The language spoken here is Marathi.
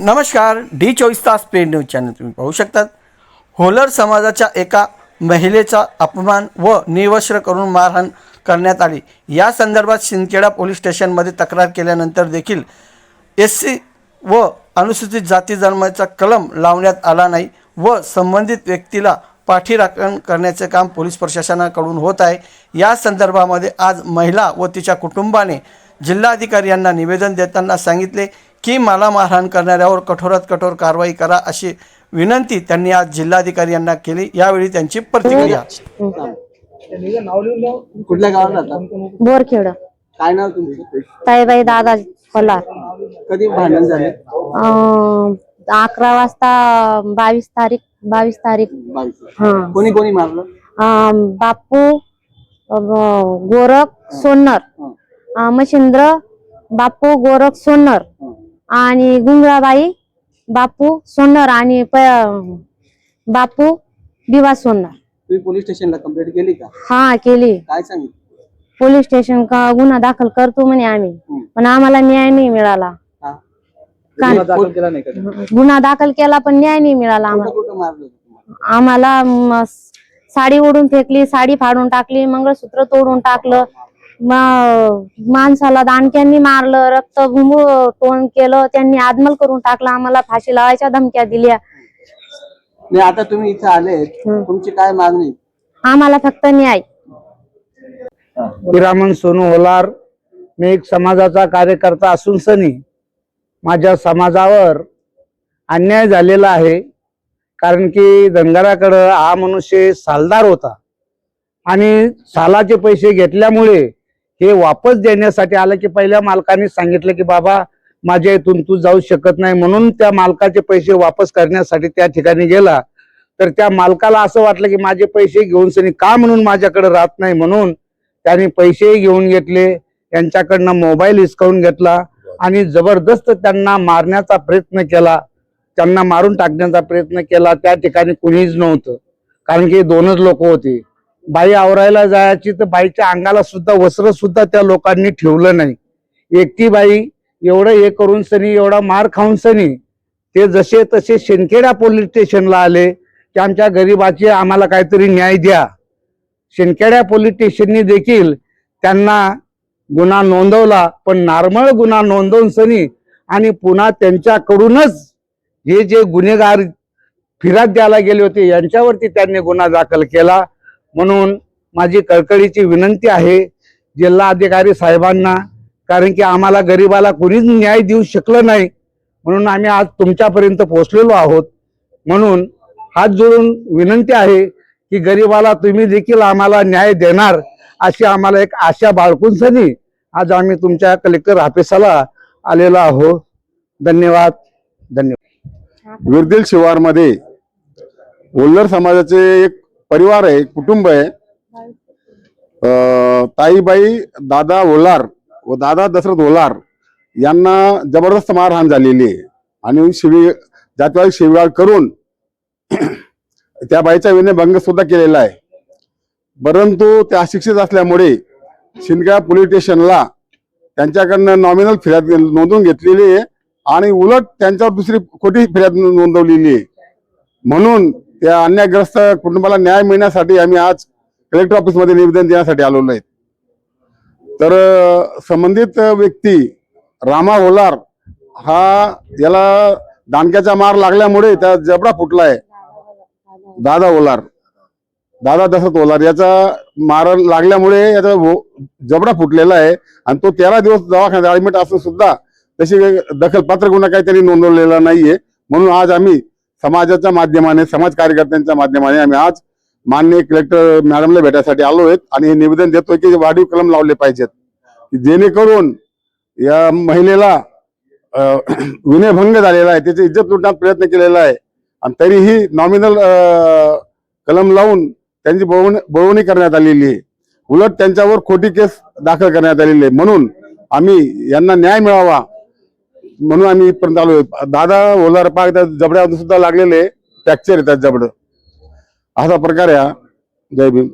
नमस्कार, D24 पेड न्यूज चॅनल तुम्ही पाहू शकतात। होलर समाजाच्या एका महिलेचा अपमान व निर्वस्त्र करून मारहाण करण्यात आली। या संदर्भात सिंदखेडा पोलीस स्टेशनमध्ये तक्रार केल्यानंतर देखील SC व अनुसूचित जाती धर्माचा कलम लावण्यात आला नाही व संबंधित व्यक्तीला पाठीराखण करण्याचे काम पोलीस प्रशासनाकडून होत आहे। या संदर्भामध्ये आज महिला व तिच्या कुटुंबाने जिल्हाधिकारी यांना निवेदन देताना सांगितले की मला मारहाण करणाऱ्यावर कठोरात कठोर कारवाई करा अशी विनंती त्यांनी आज जिल्हाधिकारी यांना केली। यावेळी त्यांची प्रतिक्रिया। कुठल्या गावात राहतात? बोरखेड। काय नाव तुमचं? ताईबाई दादा खोलार। कधी भांडण झाले? 11 वाजता 22 तारीख। हां। कोणी कोणी मारलं? बापू गोरख सोन्नर, मच्छिंद्र बापू गोरख सोन्नर आणि गुंगळाबाई बापू सोन्नर आणि बापू दिवा सोन्नर। तुम्ही पोलीस स्टेशनला कंप्लेंट केली का? हा केली। काय सांगितलं? पोलीस स्टेशन का गुन्हा दाखल करतो म्हणे आम्ही, पण आम्हाला न्याय नाही मिळाला। गुन्हा दाखल केला पण न्याय नाही मिळाला आम्हाला। साडी ओढून फेकली, साडी फाडून टाकली, मंगळसूत्र तोडून टाकलं, माणसाला दांडक्यांनी मारलं, रक्त भुंबू तोंड केलं, त्यांनी आदमल करून टाकलं, आम्हाला फाशी लावायच्या धमक्या दिल्या। आता तुम्ही इथे आले, तुमची काय मागणी? आम्हाला फक्त न्याय। विरामन सोनू होलार, मी एक समाजाचा कार्यकर्ता असून सनी माझ्या समाजावर अन्याय झालेला आहे। कारण की धनगराकडे हा मनुष्य सालदार होता आणि सालाचे पैसे घेतल्यामुळे हे वापस देण्यासाठी आलं की पहिल्या मालकाने सांगितलं की बाबा माझ्या इथून तू जाऊ शकत नाही, म्हणून त्या मालकाचे पैसे वापस करण्यासाठी त्या ठिकाणी गेला। तर त्या मालकाला असं वाटलं की माझे पैसे घेऊन सनी का म्हणून माझ्याकडे राहत नाही, म्हणून त्यांनी पैसेही घेऊन घेतले, त्यांच्याकडनं मोबाईल हिसकावून घेतला आणि जबरदस्त त्यांना मारण्याचा प्रयत्न केला, त्यांना मारून टाकण्याचा प्रयत्न केला। त्या ठिकाणी कुणीच नव्हतं, कारण की दोनच लोक होते। बाई आवरायला जायची तर बाईच्या अंगाला सुद्धा वस्त्र सुद्धा त्या लोकांनी ठेवलं नाही। एकटी बाई एवढं हे करून सनी, एवढा मार खाऊन सनी ते जसे तसे सिंदखेडा पोलीस स्टेशनला आले की आमच्या गरीबाचे आम्हाला काहीतरी न्याय द्या। सिंदखेडा पोलीस स्टेशनने देखील त्यांना गुन्हा नोंदवला, पण नॉर्मल गुन्हा नोंदवून सनी आणि पुन्हा त्यांच्याकडूनच हे जे गुन्हेगार फिर्याद द्यायला गेले होते यांच्यावरती त्यांनी गुन्हा दाखल केला। म्हणून माझी कळकळीची विनंती आहे जिल्हाधिकारी साहेबांना, कारण की आम्हाला गरीबाला कोणीच न्याय देऊ शकलं नाही, म्हणून आम्ही आज तुमच्यापर्यंत पोहोचलेलो आहोत। म्हणून हात जोडून विनंती आहे की गरीबाला तुम्ही देखील आम्हाला न्याय देणार अशी आम्हाला एक आशा बाळगून सनी आज आम्ही तुमच्या कलेक्टर ऑफिसाला आलेलो आहोत। धन्यवाद। विरदिल शिवारमध्ये होल्लर समाजाचे एक परिवार आहे, कुटुंब आहे। ताईबाई दादा होलार व दादा दशरथ होलार यांना जबरदस्त मारहाण झालेली आहे आणि जातीवादी शिवीगाळ करून त्या बाईचा विनयभंग सुद्धा केलेला आहे। परंतु त्या अशिक्षित असल्यामुळे सिंदखेडा पोलीस स्टेशनला त्यांच्याकडनं नॉमिनल फिर्याद नोंदवून घेतलेली आहे आणि उलट त्यांच्यावर दुसरी खोटी फिर्याद नोंदवलेली आहे। म्हणून त्या अन्यायग्रस्त कुटुंबाला न्याय मिळण्यासाठी आम्ही आज कलेक्टर ऑफिस मध्ये निवेदन देण्यासाठी आलेलो आहे। तर संबंधित व्यक्ती रामा होलार हा याला दांडक्याचा मार लागल्यामुळे त्या जबडा फुटलाय। दादा होलार, दादा दशरथ होलार याचा मार लागल्यामुळे याचा जबडा फुटलेला आहे आणि तो 13 दिवस दवाखान्यात ऍडमिट असून सुद्धा तशी दखल पात्र गुन्हा काही त्यांनी नोंदवलेला नाहीये। म्हणून आज आम्ही समाजाच्या माध्यमाने, समाज कार्यकर्त्यांच्या माध्यमाने आम्ही आज माननीय कलेक्टर मॅडमला भेटायसाठी आलो आहेत आणि हे निवेदन देतोय की वाढीव कलम लावले पाहिजेत, जेणेकरून या महिलेला विनयभंग झालेला आहे, त्याची इज्जत लुटण्याचा प्रयत्न केलेला आहे आणि तरीही नॉमिनल कलम लावून त्यांची बळवणी करण्यात आलेली आहे। उलट त्यांच्यावर खोटी केस दाखल करण्यात आलेली आहे। म्हणून आम्ही यांना न्याय मिळावा म्हणून आम्ही इथपर्यंत आलोय। दादा होलार पाक त्या जबड्यावर सुद्धा लागलेले फ्रॅक्चर आहे, त्या जबड असा प्रकार आहे। जय भीम।